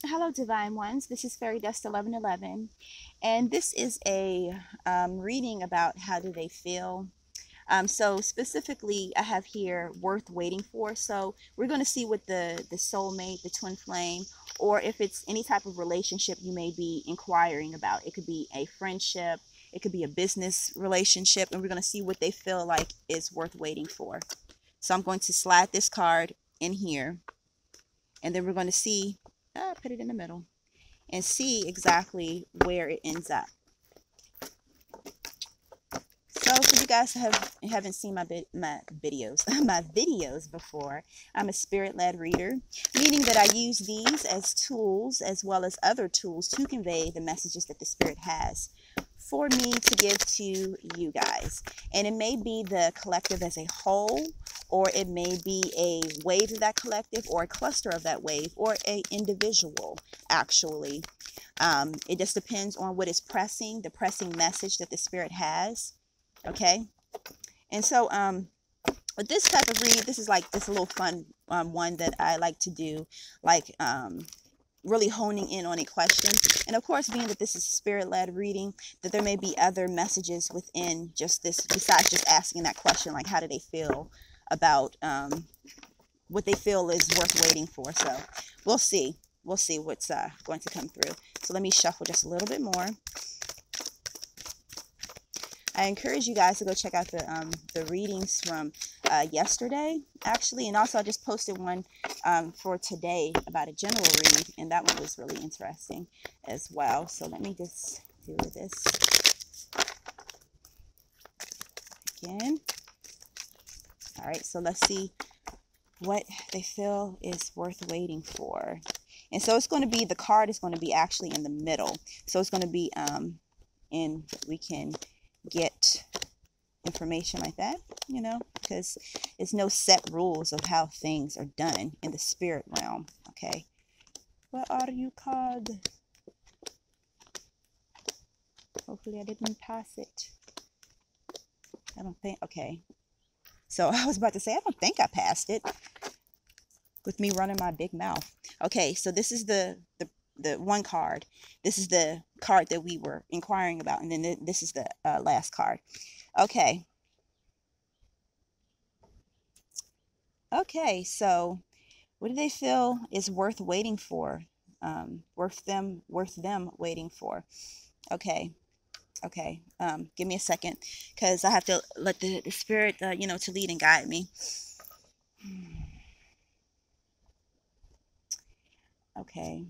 Hello, Divine Ones. This is Fairy Dust 1111, and this is a reading about how do they feel. So specifically, I have here worth waiting for. So we're going to see what the soulmate, the twin flame, or if it's any type of relationship you may be inquiring about. It could be a friendship, it could be a business relationship, and we're going to see what they feel like is worth waiting for. So I'm going to slide this card in here, and then we're going to see. Put it in the middle and see exactly where it ends up. So for you guys who haven't seen my videos my videos before, I'm a spirit-led reader, meaning that I use these as tools as well as other tools to convey the messages that the spirit has for me to give to you guys. And it may be the collective as a whole, or it may be a wave of that collective, or a cluster of that wave, or a individual actually. It just depends on what is pressing, the pressing message that the spirit has. Okay, and so with this type of read, this is like just a little fun one that I like to do, like really honing in on a question. And of course, being that this is spirit-led reading, that there may be other messages within just this, besides just asking that question, like how do they feel about what they feel is worth waiting for. So we'll see what's going to come through. So let me shuffle just a little bit more. I encourage you guys to go check out the readings from yesterday, actually, and also I just posted one for today about a general read, and that one was really interesting as well. So let me just do this again. All right, so let's see what they feel is worth waiting for. And so it's going to be, the card is going to be actually in the middle. So it's going to be in, we can get information like that, you know, because there's no set rules of how things are done in the spirit realm. Okay, what are you called? Hopefully I didn't pass it. I don't think. Okay, so I was about to say I don't think I passed it with me running my big mouth. Okay, so this is the one card. This is the card that we were inquiring about, and then this is the last card. Okay, so what do they feel is worth waiting for? Worth them waiting for. Okay, give me a second, because I have to let the spirit you know, to lead and guide me. Okay.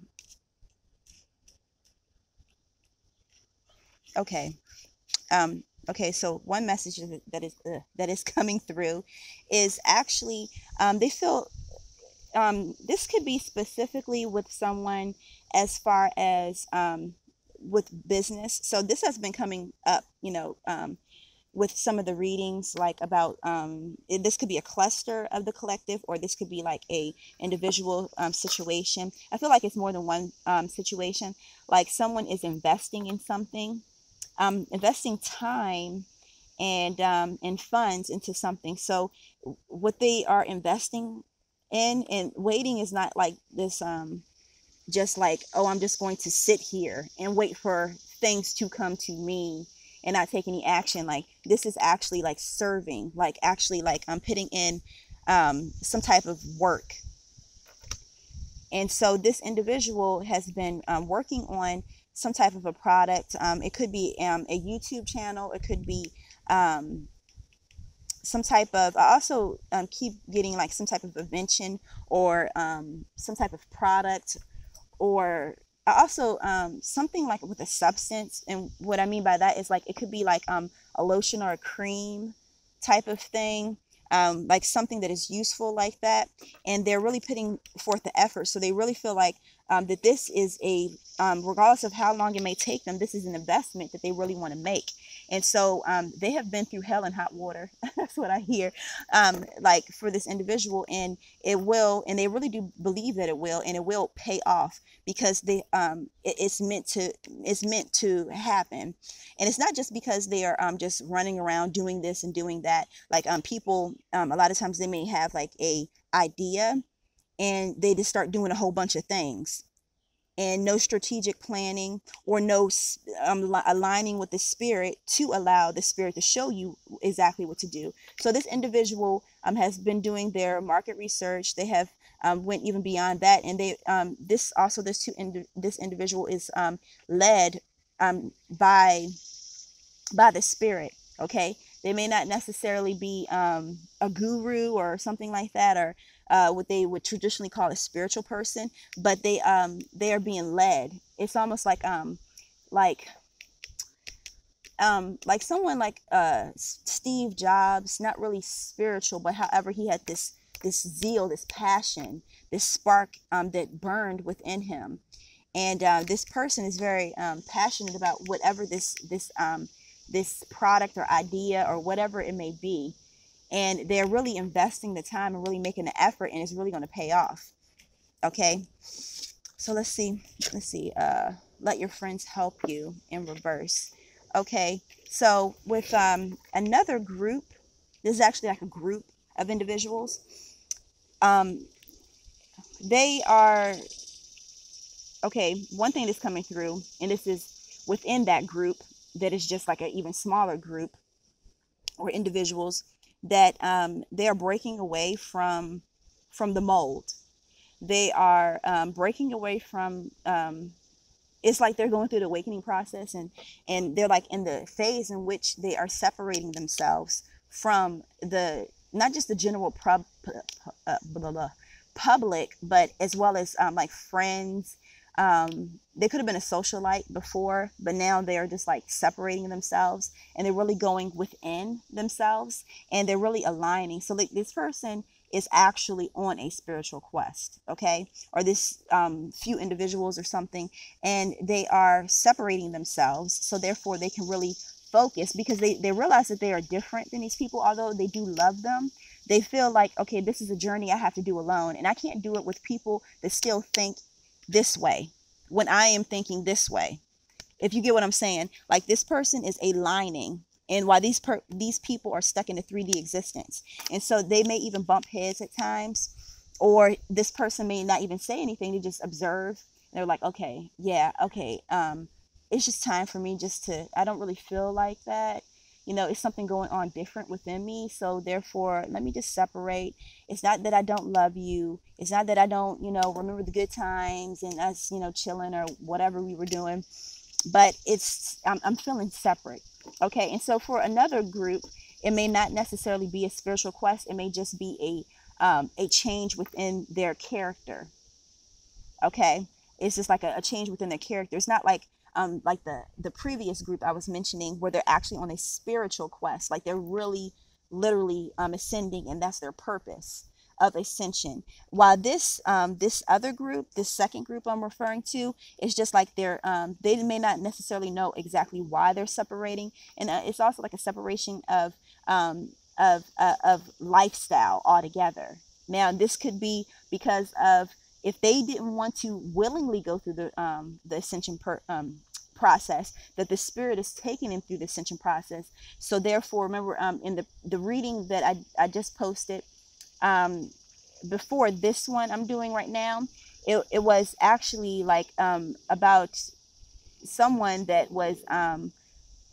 Okay, so one message that is coming through is actually they feel this could be specifically with someone as far as with business. So this has been coming up, you know, with some of the readings, like about this could be a cluster of the collective, or this could be like a individual situation. I feel like it's more than one situation. Like someone is investing in something, investing time and funds into something. So what they are investing in and waiting is not like this just like, oh, I'm just going to sit here and wait for things to come to me and not take any action. Like this is actually like serving, like actually like I'm putting in some type of work. And so this individual has been working on some type of a product. It could be a YouTube channel. It could be some type of, I also keep getting like some type of invention, or some type of product, or I also something like with a substance. And what I mean by that is like it could be like a lotion or a cream type of thing, like something that is useful like that. And they're really putting forth the effort. So they really feel like that this is a regardless of how long it may take them, this is an investment that they really want to make. And so they have been through hell and hot water. That's what I hear, like for this individual, and it will, and they really do believe that it will, and it will pay off, because they it's meant to happen. And it's not just because they are just running around doing this and doing that. Like people a lot of times they may have like a idea, and they just start doing a whole bunch of things. and no strategic planning, or no aligning with the spirit to allow the spirit to show you exactly what to do. So this individual has been doing their market research. They have went even beyond that, and they this individual is led by the spirit. Okay, they may not necessarily be a guru or something like that, or what they would traditionally call a spiritual person, but they are being led. It's almost like like someone like Steve Jobs, not really spiritual, but however he had this zeal, this passion, this spark that burned within him. And this person is very passionate about whatever this product or idea or whatever it may be, and they're really investing the time and really making the effort, and it's really going to pay off. Okay, so let's see. Let your friends help you in reverse. Okay, so with another group, this is actually like a group of individuals. They are, okay, one thing that's coming through, and this is within that group, that is just like an even smaller group or individuals, that they are breaking away from the mold. They are breaking away from it's like they're going through the awakening process, and they're like in the phase in which they are separating themselves from the, not just the general public, but as well as like friends. They could have been a socialite before, but now they're just like separating themselves, and they're really going within themselves, and they're really aligning. So like this person is actually on a spiritual quest, okay? Or this few individuals or something, and they are separating themselves, so therefore they can really focus, because they realize that they are different than these people. Although they do love them, they feel like, okay, this is a journey I have to do alone, and I can't do it with people that still think this way when I am thinking this way. If you get what I'm saying, like this person is aligning, and while these people are stuck in a 3D existence, and so they may even bump heads at times, or this person may not even say anything. They just observe, and they're like, okay, yeah, okay, it's just time for me just to, I don't really feel like that. It's something going on different within me. So therefore, let me just separate. It's not that I don't love you. It's not that I don't, remember the good times and us, chilling or whatever we were doing. But I'm feeling separate. Okay. And so for another group, it may not necessarily be a spiritual quest. It may just be a change within their character. Okay. It's just like a change within their character. It's not like the previous group I was mentioning, where they're actually on a spiritual quest, like they're really literally ascending, and that's their purpose of ascension. While this other group, this second group I'm referring to, is just like they may not necessarily know exactly why they're separating, and it's also like a separation of lifestyle altogether. Now this could be because of, if they didn't want to willingly go through the ascension process, that the spirit is taking them through the ascension process. So therefore, remember in the reading that I just posted before this one I'm doing right now, it was actually like about someone that was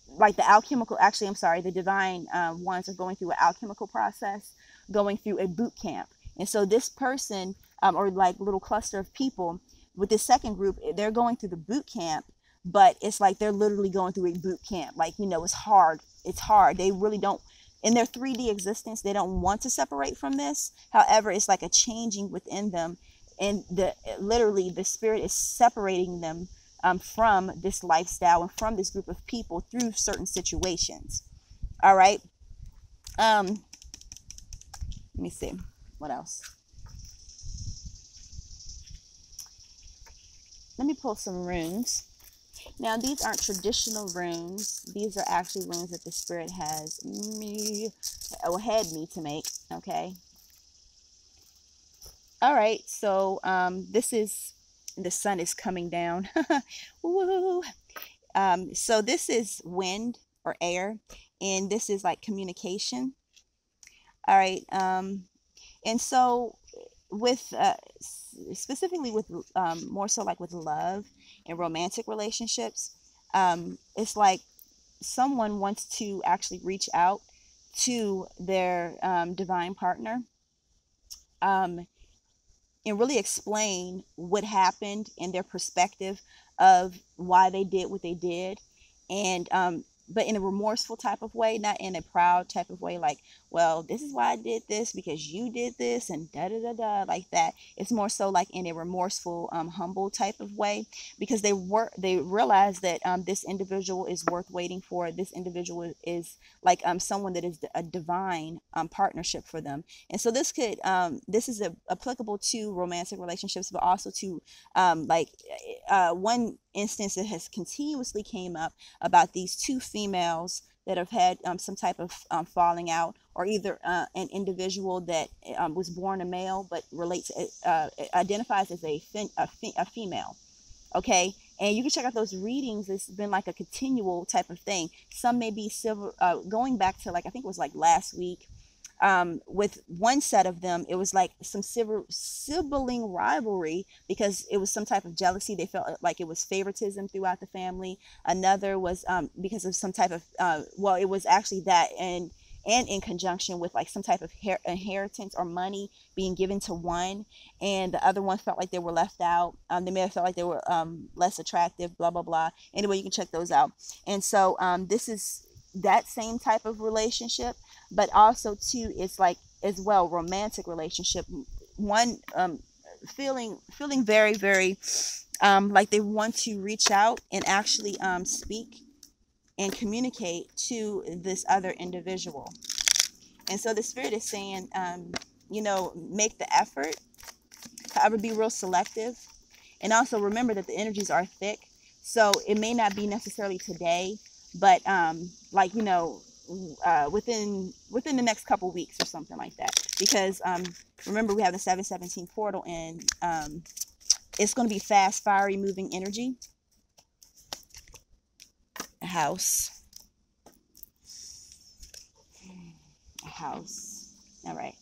like the alchemical, actually I'm sorry, the divine ones are going through an alchemical process, going through a boot camp. And so this person or like little cluster of people with this second group, they're going through the boot camp, but it's like they're literally going through a boot camp. Like, it's hard. It's hard. They really don't, in their 3D existence, they don't want to separate from this. However, it's like a changing within them, and literally the spirit is separating them from this lifestyle and from this group of people through certain situations. All right. Let me see what else. Let me pull some runes. Now, these aren't traditional runes. These are actually runes that the spirit had me to make. Okay. All right. So this is, the sun is coming down. Woo. So this is wind or air, and this is like communication. All right. And so with specifically with more so like with love and romantic relationships. It's like someone wants to actually reach out to their divine partner, um, and really explain what happened and their perspective of why they did what they did. And but in a remorseful type of way, not in a proud type of way, like, well, this is why I did this because you did this and da da da da, like that. It's more so like in a remorseful, humble type of way, because they realize that this individual is worth waiting for. This individual is like someone that is a divine partnership for them. And so this is applicable to romantic relationships, but also to like one instance that has continuously came up about these two females that have had some type of falling out, or either an individual that was born a male but relates identifies as a female. Okay, and you can check out those readings. It's been like a continual type of thing. Some may be civil, going back to, like, I think it was like last week. With one set of them, it was like some sibling rivalry because it was some type of jealousy. They felt like it was favoritism throughout the family. Another was because of some type of well, it was actually that, and in conjunction with like some type of inheritance or money being given to one, and the other one felt like they were left out. They may have felt like they were less attractive, blah blah blah. Anyway, you can check those out. And so this is that same type of relationship, but also too, it's like as well romantic relationship. One feeling very very like they want to reach out and actually speak and communicate to this other individual. And so the spirit is saying, make the effort. However, be real selective. And also remember that the energies are thick. So it may not be necessarily today, but within the next couple weeks or something like that. Because remember, we have the 717 portal, and it's going to be fast, fiery, moving energy. A house. All right.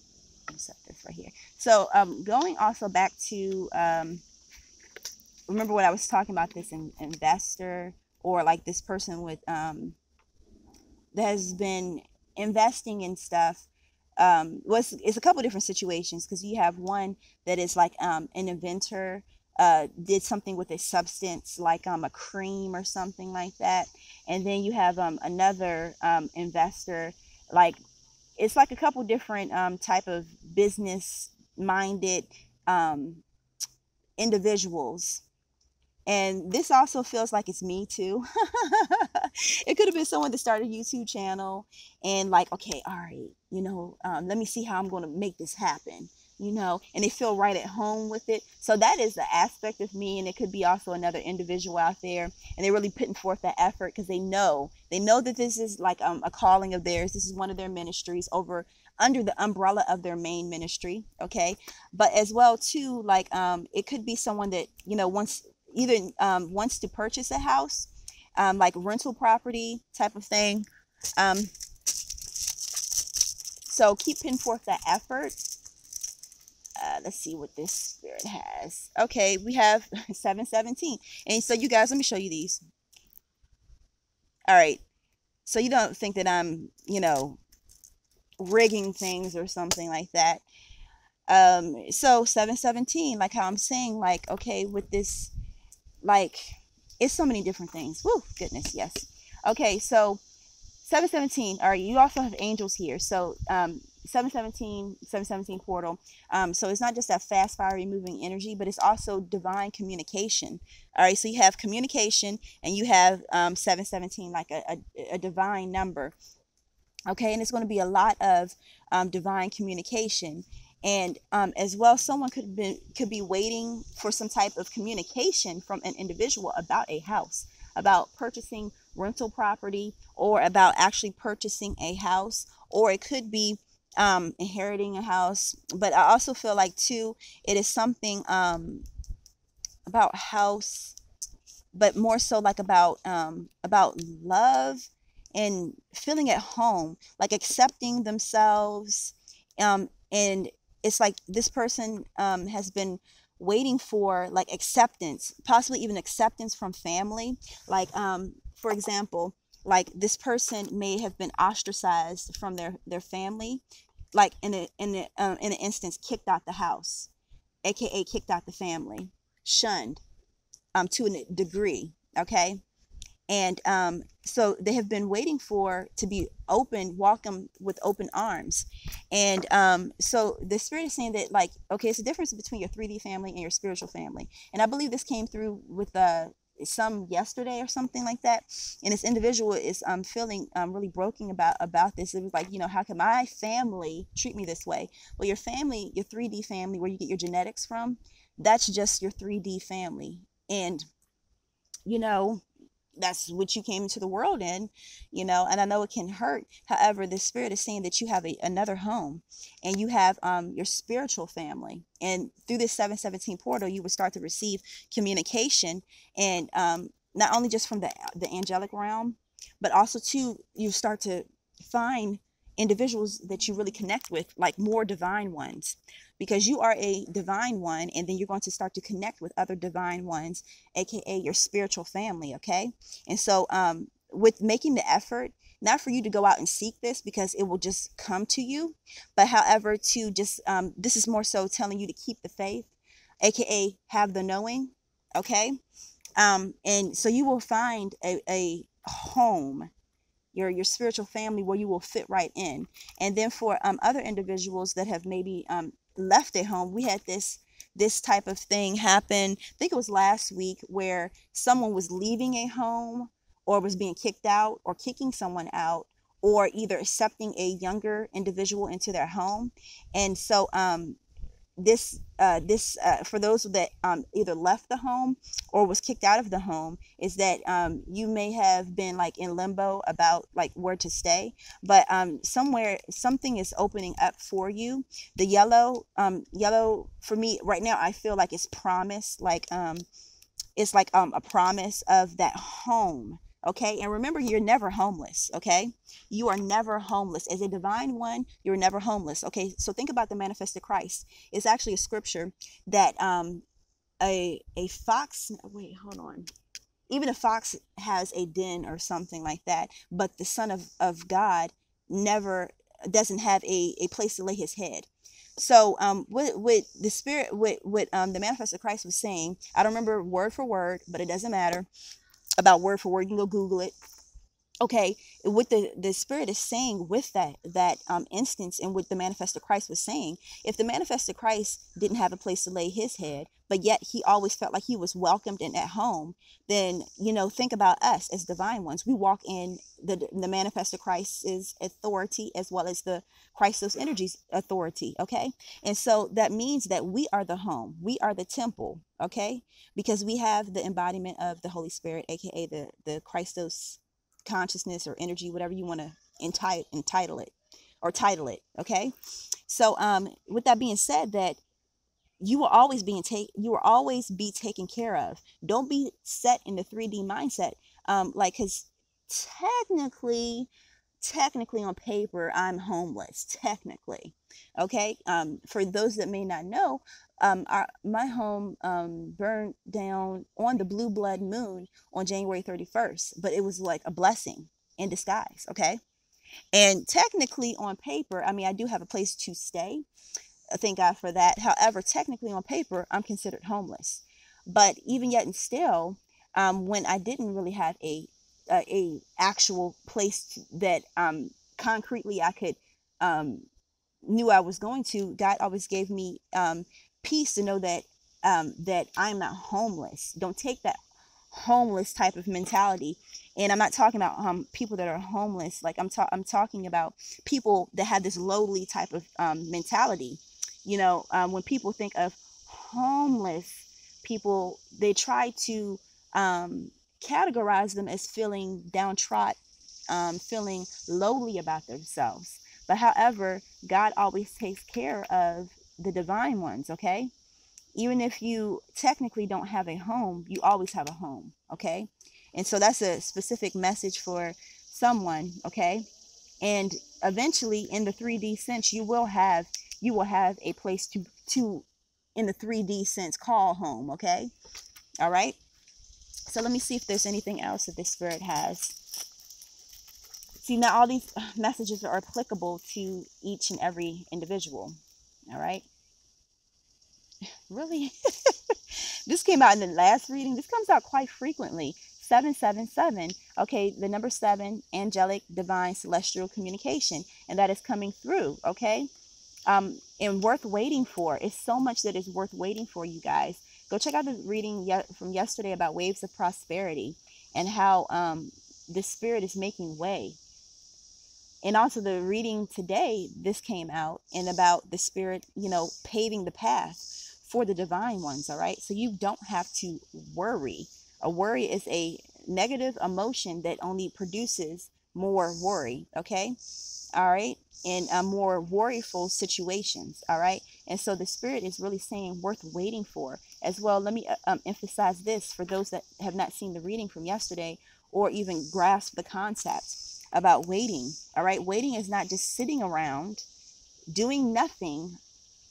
I'll set this right here. So going also back to remember what I was talking about, this investor, or like this person with that has been investing in stuff. It's a couple different situations, because you have one that is like an inventor, did something with a substance like a cream or something like that. And then you have another investor, like it's like a couple different type of business minded individuals. And this also feels like it's me too. It could have been someone that started a YouTube channel and like, okay, all right, let me see how I'm going to make this happen, and they feel right at home with it. So that is the aspect of me. And it could be also another individual out there, and they're really putting forth that effort because they know that this is like a calling of theirs. This is one of their ministries under the umbrella of their main ministry. Okay. But as well too, like it could be someone that, wants to purchase a house, like rental property type of thing. So keep putting forth that effort. Let's see what this spirit has. Okay, we have 717. And so you guys, let me show you these. All right. So you don't think that I'm, rigging things or something like that. So 717, like how I'm saying, like, okay, with this, like, it's so many different things. Woo, goodness, yes. Okay, so 717. All right, you also have angels here. So 717 portal. So it's not just that fast, fiery, moving energy, but it's also divine communication. All right, so you have communication, and you have 717, like a divine number. Okay, and it's going to be a lot of divine communication. And as well, someone could be waiting for some type of communication from an individual about a house, about purchasing rental property, or about actually purchasing a house, or it could be inheriting a house. But I also feel like too, it is something about house, but more so like about love and feeling at home, like accepting themselves. And it's like this person has been waiting for like acceptance, possibly even acceptance from family. Like, for example, like this person may have been ostracized from their family, like in an instance, kicked out the house, aka kicked out the family, shunned, to a degree. Okay. And so they have been waiting for to be open, welcome with open arms. And so the Spirit is saying that, like, okay, it's a difference between your 3D family and your spiritual family. And I believe this came through with some yesterday or something like that. And this individual is feeling really broken about this. It was like, how can my family treat me this way? Well, your family, your 3D family, where you get your genetics from, that's just your 3D family. And you know that's what you came into the world in, and I know it can hurt. However, the Spirit is saying that you have another home, and you have your spiritual family. And through this 717 portal, you will start to receive communication, and not only just from the angelic realm, but also too, you start to find individuals that you really connect with, like more divine ones, because you are a divine one, and then you're going to start to connect with other divine ones, aka your spiritual family. Okay. And so with making the effort, not for you to go out and seek this because it will just come to you, but however to just this is more so telling you to keep the faith, aka have the knowing. Okay. And so you will find a home, your spiritual family, where you will fit right in. And then for other individuals that have maybe left their home, we had this type of thing happen. I think it was last week, where someone was leaving a home, or was being kicked out, or kicking someone out, or either accepting a younger individual into their home. And so this for those that either left the home or was kicked out of the home, is that you may have been like in limbo about like where to stay, but somewhere something is opening up for you. The yellow for me right now, I feel like it's promise, like it's like a promise of that home. Okay. And remember, you're never homeless. Okay. You are never homeless. As a divine one, you're never homeless. Okay. So think about the manifested Christ. It's actually a scripture that a fox, wait, hold on. Even a fox has a den or something like that, but the Son of God never doesn't have a place to lay his head. So what the Spirit, what the manifested Christ was saying, I don't remember word for word, but it doesn't matter about word for word. You can go Google it. Okay, what the Spirit is saying with that instance, and what the manifested Christ was saying, if the manifested Christ didn't have a place to lay his head, but yet he always felt like he was welcomed and at home, then think about us as divine ones. We walk in the manifested Christ's authority, as well as the Christos energies authority. Okay, and so that means that we are the home, we are the temple. Okay, because we have the embodiment of the Holy Spirit, aka the Christos consciousness or energy, whatever you want to entitle it or title it. Okay, so with that being said, that you will always be taken care of. Don't be set in the 3D mindset, because technically on paper, I'm homeless, technically. Okay. For those that may not know, my home burned down on the blue blood moon on January 31st, but it was like a blessing in disguise. Okay. And technically on paper, I mean, I do have a place to stay. Thank God for that. However, technically on paper, I'm considered homeless. But even yet and still, when I didn't really have a actual place that concretely I could knew I was going to, God always gave me peace to know that that I'm not homeless. Don't take that homeless type of mentality. And I'm not talking about people that are homeless. Like I'm talking about people that have this lowly type of mentality. When people think of homeless people, they try to categorize them as feeling downtrodden, feeling lowly about themselves. But however, God always takes care of the divine ones. Okay. Even if you technically don't have a home, you always have a home. Okay. And so that's a specific message for someone. Okay. And eventually in the 3D sense, you will have a place to in the 3D sense, call home. Okay. All right. So let me see if there's anything else that this spirit has. See, now all these messages are applicable to each and every individual. All right. Really? This came out in the last reading. This comes out quite frequently. 777. Okay, the number 7, angelic, divine, celestial communication, and that is coming through. Okay, and worth waiting for. It's so much that is worth waiting for, you guys. Go check out the reading from yesterday about waves of prosperity and how the spirit is making way. And also the reading today, this came out, and about the spirit, paving the path for the divine ones. All right. So you don't have to worry. A worry is a negative emotion that only produces more worry. Okay. All right. And more worryful situations. All right. And so the spirit is really saying worth waiting for as well. Let me emphasize this for those that have not seen the reading from yesterday or even grasp the concept about waiting. All right. Waiting is not just sitting around doing nothing,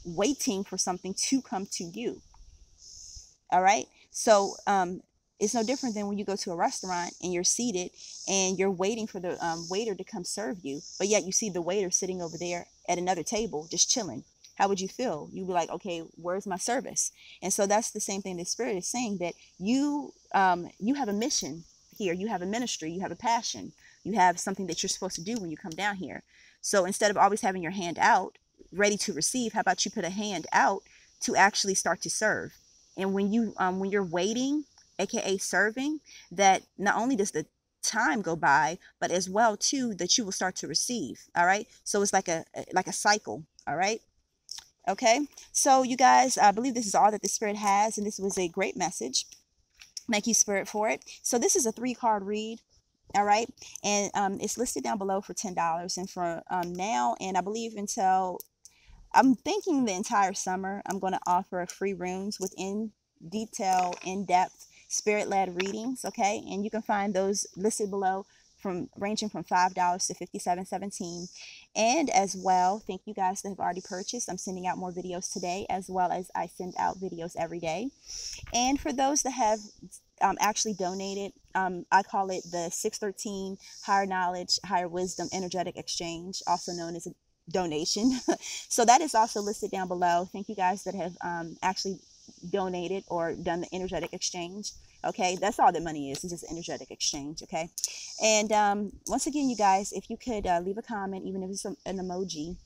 waiting for something to come to you. All right. So it's no different than when you go to a restaurant and you're seated and you're waiting for the waiter to come serve you, but yet you see the waiter sitting over there at another table just chilling. How would you feel? You'd be like, okay, where's my service? And so that's the same thing the spirit is saying, that you have a mission here. You have a ministry. You have a passion. You have something that you're supposed to do when you come down here. So instead of always having your hand out ready to receive, how about you put a hand out to actually start to serve? And when you're waiting, aka serving, that not only does the time go by, but as well too that you will start to receive. All right. So it's like a cycle. All right. Okay. So you guys, I believe this is all that the spirit has, and this was a great message. Thank you, spirit, for it. So this is a 3-card read. All right. And it's listed down below for $10. And for now, and I believe until, I'm thinking the entire summer, I'm going to offer free rooms with detail, in-depth, spirit-led readings. Okay. And you can find those listed below, ranging from $5 to $57.17. And as well, thank you guys that have already purchased. I'm sending out more videos today, as well as I send out videos every day. And for those that have actually donated, I call it the 613 Higher Knowledge, Higher Wisdom Energetic Exchange, also known as a donation. So that is also listed down below. Thank you guys that have actually donated or done the energetic exchange. Okay, that's all that money is. It's just energetic exchange. Okay, and once again, you guys, if you could leave a comment, even if it's an emoji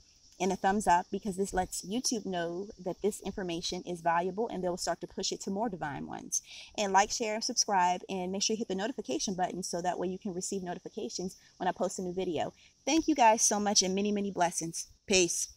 and a thumbs up, because this lets YouTube know that this information is valuable, and they'll start to push it to more divine ones. And like, share, and subscribe, and make sure you hit the notification button so that way you can receive notifications when I post a new video. Thank you guys so much, and many, many blessings. Peace.